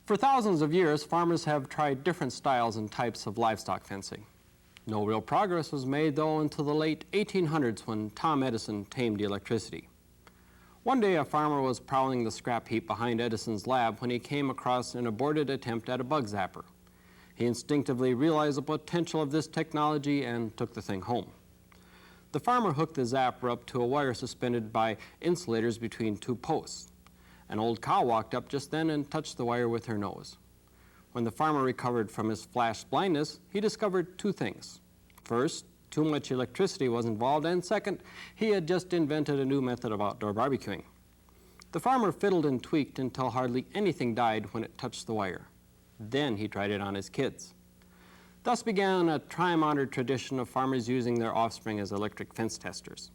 For thousands of years, farmers have tried different styles and types of livestock fencing. No real progress was made, though, until the late 1800s when Tom Edison tamed electricity. One day, a farmer was prowling the scrap heap behind Edison's lab when he came across an aborted attempt at a bug zapper. He instinctively realized the potential of this technology and took the thing home. The farmer hooked the zapper up to a wire suspended by insulators between two posts. An old cow walked up just then and touched the wire with her nose. When the farmer recovered from his flash blindness, he discovered two things. First, too much electricity was involved, and second, he had just invented a new method of outdoor barbecuing. The farmer fiddled and tweaked until hardly anything died when it touched the wire. Then he tried it on his kids. Thus began a time-honored tradition of farmers using their offspring as electric fence testers.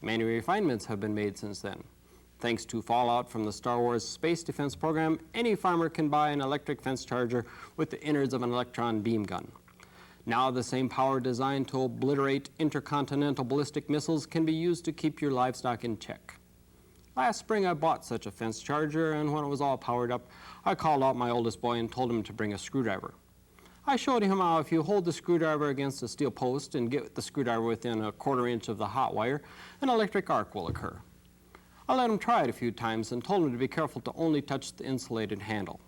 Many refinements have been made since then. Thanks to fallout from the Star Wars space defense program, any farmer can buy an electric fence charger with the innards of an electron beam gun. Now the same power designed to obliterate intercontinental ballistic missiles can be used to keep your livestock in check. Last spring I bought such a fence charger, and when it was all powered up, I called out my oldest boy and told him to bring a screwdriver. I showed him how if you hold the screwdriver against a steel post and get the screwdriver within a quarter inch of the hot wire, an electric arc will occur. I let him try it a few times and told him to be careful to only touch the insulated handle.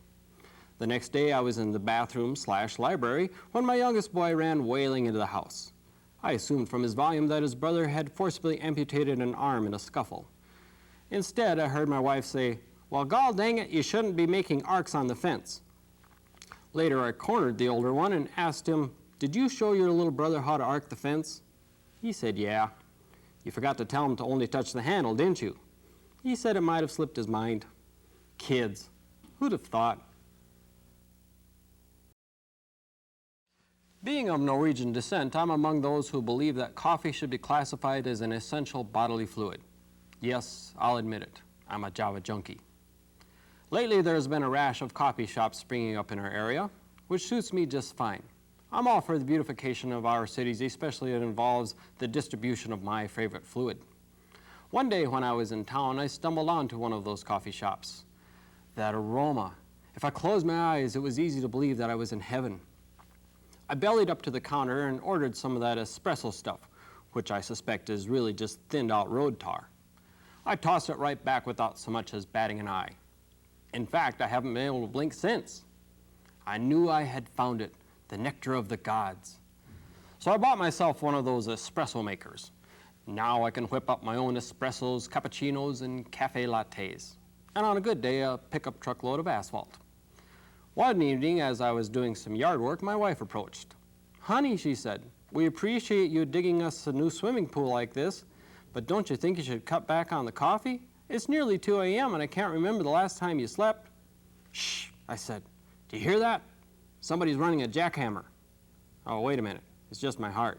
The next day I was in the bathroom/library when my youngest boy ran wailing into the house. I assumed from his volume that his brother had forcibly amputated an arm in a scuffle. Instead, I heard my wife say, "Well, gall dang it, you shouldn't be making arcs on the fence." Later I cornered the older one and asked him, "Did you show your little brother how to arc the fence?" He said, "Yeah." "You forgot to tell him to only touch the handle, didn't you?" He said it might have slipped his mind. Kids, who'd have thought? Being of Norwegian descent, I'm among those who believe that coffee should be classified as an essential bodily fluid. Yes, I'll admit it, I'm a Java junkie. Lately, there's been a rash of coffee shops springing up in our area, which suits me just fine. I'm all for the beautification of our cities, especially if it involves the distribution of my favorite fluid. One day when I was in town, I stumbled onto one of those coffee shops. That aroma. If I closed my eyes, it was easy to believe that I was in heaven. I bellied up to the counter and ordered some of that espresso stuff, which I suspect is really just thinned out road tar. I tossed it right back without so much as batting an eye. In fact, I haven't been able to blink since. I knew I had found it, the nectar of the gods. So I bought myself one of those espresso makers. Now I can whip up my own espressos, cappuccinos, and cafe lattes. And on a good day, a pickup truckload of asphalt. One evening, as I was doing some yard work, my wife approached. "Honey," she said, "we appreciate you digging us a new swimming pool like this, but don't you think you should cut back on the coffee? It's nearly 2 a.m. and I can't remember the last time you slept." "Shh," I said. "Do you hear that? Somebody's running a jackhammer." "Oh, wait a minute. It's just my heart."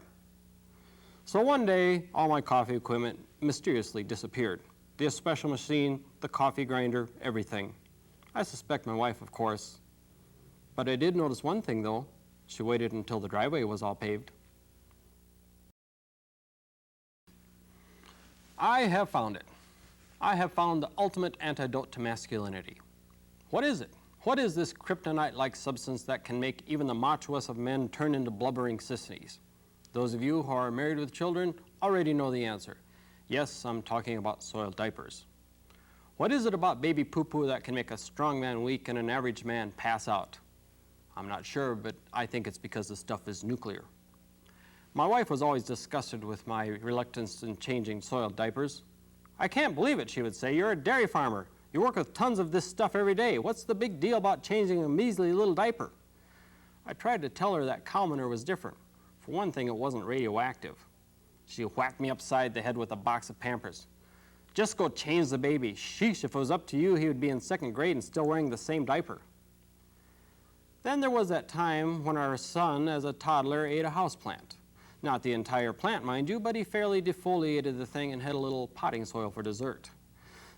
So one day, all my coffee equipment mysteriously disappeared. The espresso machine, the coffee grinder, everything. I suspect my wife, of course. But I did notice one thing, though. She waited until the driveway was all paved. I have found it. I have found the ultimate antidote to masculinity. What is it? What is this kryptonite-like substance that can make even the machoest of men turn into blubbering sissies? Those of you who are married with children already know the answer. Yes, I'm talking about soiled diapers. What is it about baby poo-poo that can make a strong man weak and an average man pass out? I'm not sure, but I think it's because the stuff is nuclear. My wife was always disgusted with my reluctance in changing soiled diapers. "I can't believe it," she would say. "You're a dairy farmer. You work with tons of this stuff every day. What's the big deal about changing a measly little diaper?" I tried to tell her that cow manure was different. For one thing, it wasn't radioactive. She whacked me upside the head with a box of Pampers. "Just go change the baby. Sheesh, if it was up to you, he would be in 2nd grade and still wearing the same diaper." Then there was that time when our son, as a toddler, ate a houseplant. Not the entire plant, mind you, but he fairly defoliated the thing and had a little potting soil for dessert.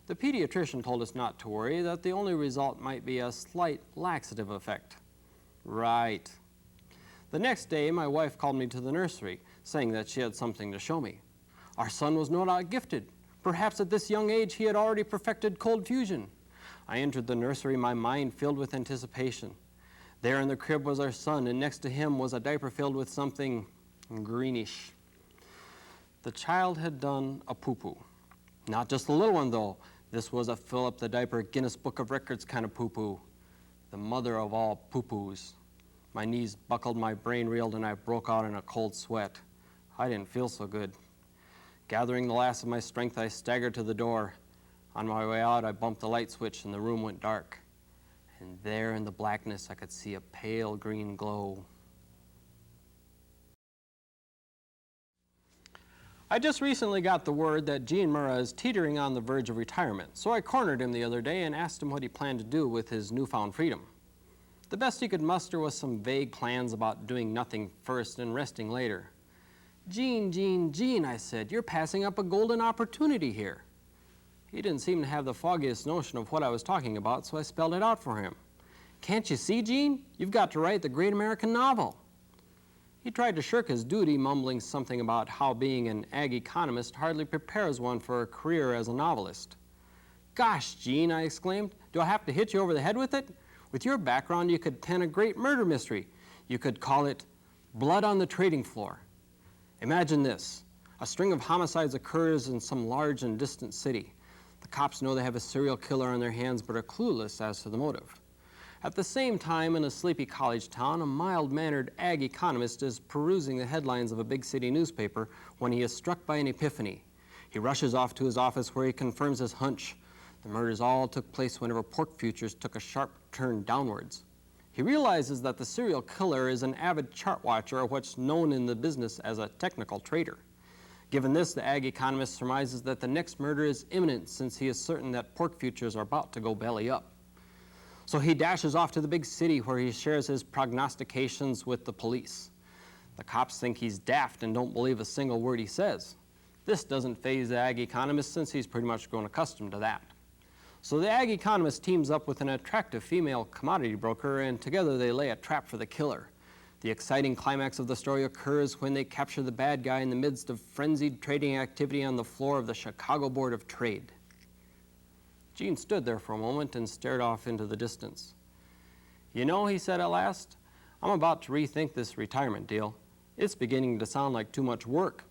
The pediatrician told us not to worry, that the only result might be a slight laxative effect. Right. The next day, my wife called me to the nursery, saying that she had something to show me. Our son was no doubt gifted. Perhaps at this young age he had already perfected cold fusion. I entered the nursery, my mind filled with anticipation. There in the crib was our son, and next to him was a diaper filled with something greenish. The child had done a poo-poo. Not just a little one, though. This was a fill-up-the-diaper Guinness Book of Records kind of poo-poo. The mother of all poo-poos. My knees buckled, my brain reeled, and I broke out in a cold sweat. I didn't feel so good. Gathering the last of my strength, I staggered to the door. On my way out, I bumped the light switch, and the room went dark. And there in the blackness, I could see a pale green glow. I just recently got the word that Gene Murrah is teetering on the verge of retirement, so I cornered him the other day and asked him what he planned to do with his newfound freedom. The best he could muster was some vague plans about doing nothing first and resting later. Gene, I said, you're passing up a golden opportunity here. He didn't seem to have the foggiest notion of what I was talking about, so I spelled it out for him. Can't you see, Gene? You've got to write the great American novel. He tried to shirk his duty, mumbling something about how being an ag economist hardly prepares one for a career as a novelist. Gosh, Gene, I exclaimed, do I have to hit you over the head with it? With your background, you could pen a great murder mystery. You could call it Blood on the Trading Floor. Imagine this. A string of homicides occurs in some large and distant city. The cops know they have a serial killer on their hands but are clueless as to the motive. At the same time, in a sleepy college town, a mild-mannered ag economist is perusing the headlines of a big city newspaper when he is struck by an epiphany. He rushes off to his office where he confirms his hunch. The murders all took place whenever pork futures took a sharp turn downwards. He realizes that the serial killer is an avid chart watcher, or what's known in the business as a technical trader. Given this, the ag economist surmises that the next murder is imminent, since he is certain that pork futures are about to go belly up. So he dashes off to the big city where he shares his prognostications with the police. The cops think he's daft and don't believe a single word he says. This doesn't faze the ag economist, since he's pretty much grown accustomed to that. So the ag economist teams up with an attractive female commodity broker, and together they lay a trap for the killer. The exciting climax of the story occurs when they capture the bad guy in the midst of frenzied trading activity on the floor of the Chicago Board of Trade. Gene stood there for a moment and stared off into the distance. You know, he said at last, I'm about to rethink this retirement deal. It's beginning to sound like too much work.